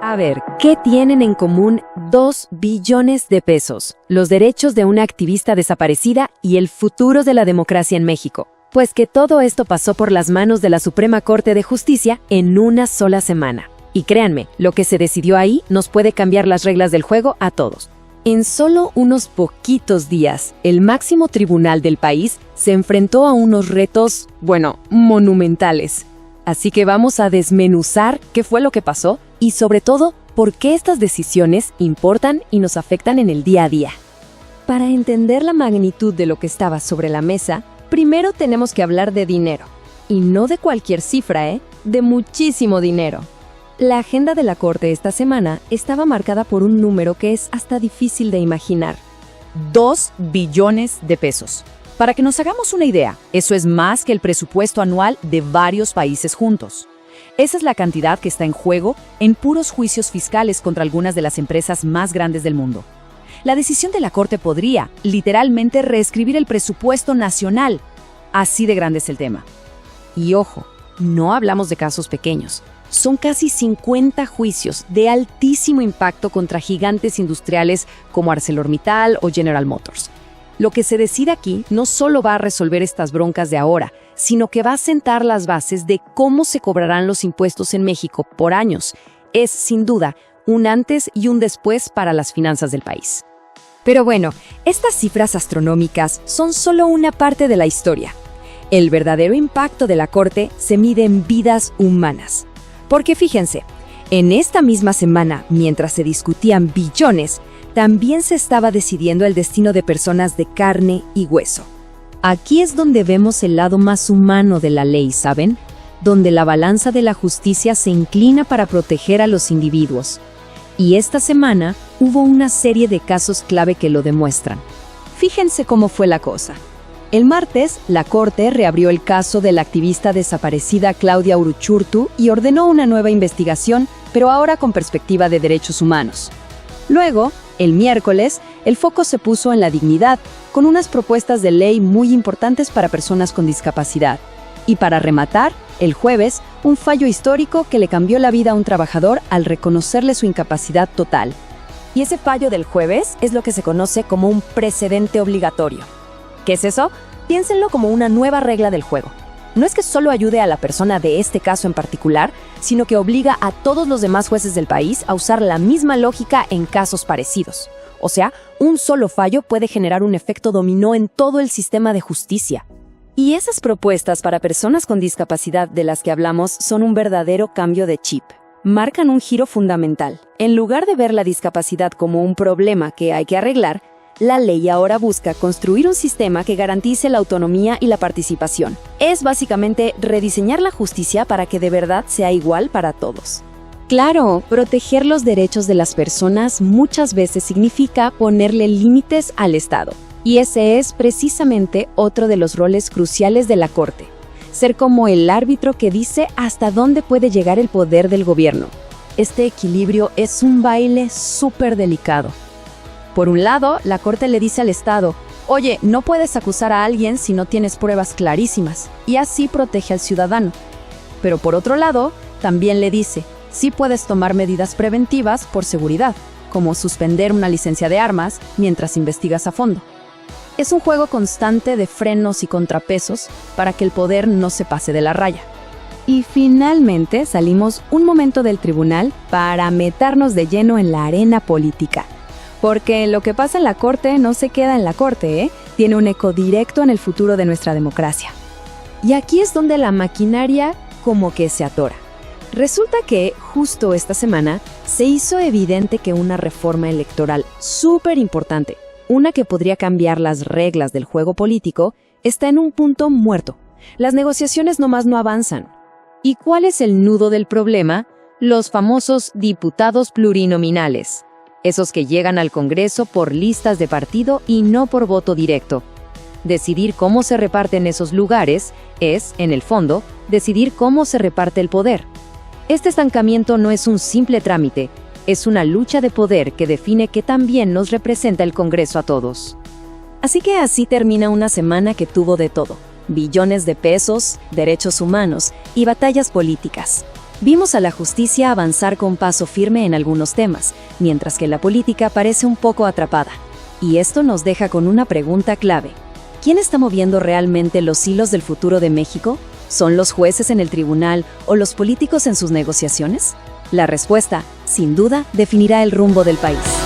A ver, ¿qué tienen en común 2 billones de pesos, los derechos de una activista desaparecida y el futuro de la democracia en México? Pues que todo esto pasó por las manos de la Suprema Corte de Justicia en una sola semana. Y créanme, lo que se decidió ahí nos puede cambiar las reglas del juego a todos. En solo unos poquitos días, el máximo tribunal del país se enfrentó a unos retos, monumentales. Así que vamos a desmenuzar qué fue lo que pasó y sobre todo, por qué estas decisiones importan y nos afectan en el día a día. Para entender la magnitud de lo que estaba sobre la mesa, primero tenemos que hablar de dinero. Y no de cualquier cifra, de muchísimo dinero. La agenda de la Corte esta semana estaba marcada por un número que es hasta difícil de imaginar. 2 billones de pesos. Para que nos hagamos una idea, eso es más que el presupuesto anual de varios países juntos. Esa es la cantidad que está en juego en puros juicios fiscales contra algunas de las empresas más grandes del mundo. La decisión de la Corte podría, literalmente, reescribir el presupuesto nacional. Así de grande es el tema. Y ojo, no hablamos de casos pequeños. Son casi 50 juicios de altísimo impacto contra gigantes industriales como ArcelorMittal o General Motors. Lo que se decide aquí no solo va a resolver estas broncas de ahora, sino que va a sentar las bases de cómo se cobrarán los impuestos en México por años. Es, sin duda, un antes y un después para las finanzas del país. Pero bueno, estas cifras astronómicas son solo una parte de la historia. El verdadero impacto de la Corte se mide en vidas humanas. Porque fíjense, en esta misma semana, mientras se discutían billones, también se estaba decidiendo el destino de personas de carne y hueso. Aquí es donde vemos el lado más humano de la ley, ¿saben? Donde la balanza de la justicia se inclina para proteger a los individuos. Y esta semana hubo una serie de casos clave que lo demuestran. Fíjense cómo fue la cosa. El martes, la Corte reabrió el caso de la activista desaparecida Claudia Uruchurtu y ordenó una nueva investigación, pero ahora con perspectiva de derechos humanos. Luego, el miércoles, el foco se puso en la dignidad, con unas propuestas de ley muy importantes para personas con discapacidad. Y para rematar, el jueves, un fallo histórico que le cambió la vida a un trabajador al reconocerle su incapacidad total. Y ese fallo del jueves es lo que se conoce como un precedente obligatorio. ¿Qué es eso? Piénsenlo como una nueva regla del juego. No es que solo ayude a la persona de este caso en particular, sino que obliga a todos los demás jueces del país a usar la misma lógica en casos parecidos. O sea, un solo fallo puede generar un efecto dominó en todo el sistema de justicia. Y esas propuestas para personas con discapacidad de las que hablamos son un verdadero cambio de chip. Marcan un giro fundamental. En lugar de ver la discapacidad como un problema que hay que arreglar, la ley ahora busca construir un sistema que garantice la autonomía y la participación. Es básicamente rediseñar la justicia para que de verdad sea igual para todos. Claro, proteger los derechos de las personas muchas veces significa ponerle límites al Estado. Y ese es precisamente otro de los roles cruciales de la Corte. Ser como el árbitro que dice hasta dónde puede llegar el poder del gobierno. Este equilibrio es un baile súper delicado. Por un lado, la Corte le dice al Estado, oye, no puedes acusar a alguien si no tienes pruebas clarísimas, y así protege al ciudadano. Pero por otro lado, también le dice, sí puedes tomar medidas preventivas por seguridad, como suspender una licencia de armas mientras investigas a fondo. Es un juego constante de frenos y contrapesos para que el poder no se pase de la raya. Y finalmente salimos un momento del tribunal para meternos de lleno en la arena política. Porque lo que pasa en la Corte no se queda en la Corte, Tiene un eco directo en el futuro de nuestra democracia. Y aquí es donde la maquinaria como que se atora. Resulta que, justo esta semana, se hizo evidente que una reforma electoral súper importante, una que podría cambiar las reglas del juego político, está en un punto muerto. Las negociaciones nomás no avanzan. ¿Y cuál es el nudo del problema? Los famosos diputados plurinominales. Esos que llegan al Congreso por listas de partido y no por voto directo. Decidir cómo se reparten esos lugares es, en el fondo, decidir cómo se reparte el poder. Este estancamiento no es un simple trámite, es una lucha de poder que define qué tan bien nos representa el Congreso a todos. Así que así termina una semana que tuvo de todo: billones de pesos, derechos humanos y batallas políticas. Vimos a la justicia avanzar con paso firme en algunos temas, mientras que la política parece un poco atrapada. Y esto nos deja con una pregunta clave. ¿Quién está moviendo realmente los hilos del futuro de México? ¿Son los jueces en el tribunal o los políticos en sus negociaciones? La respuesta, sin duda, definirá el rumbo del país.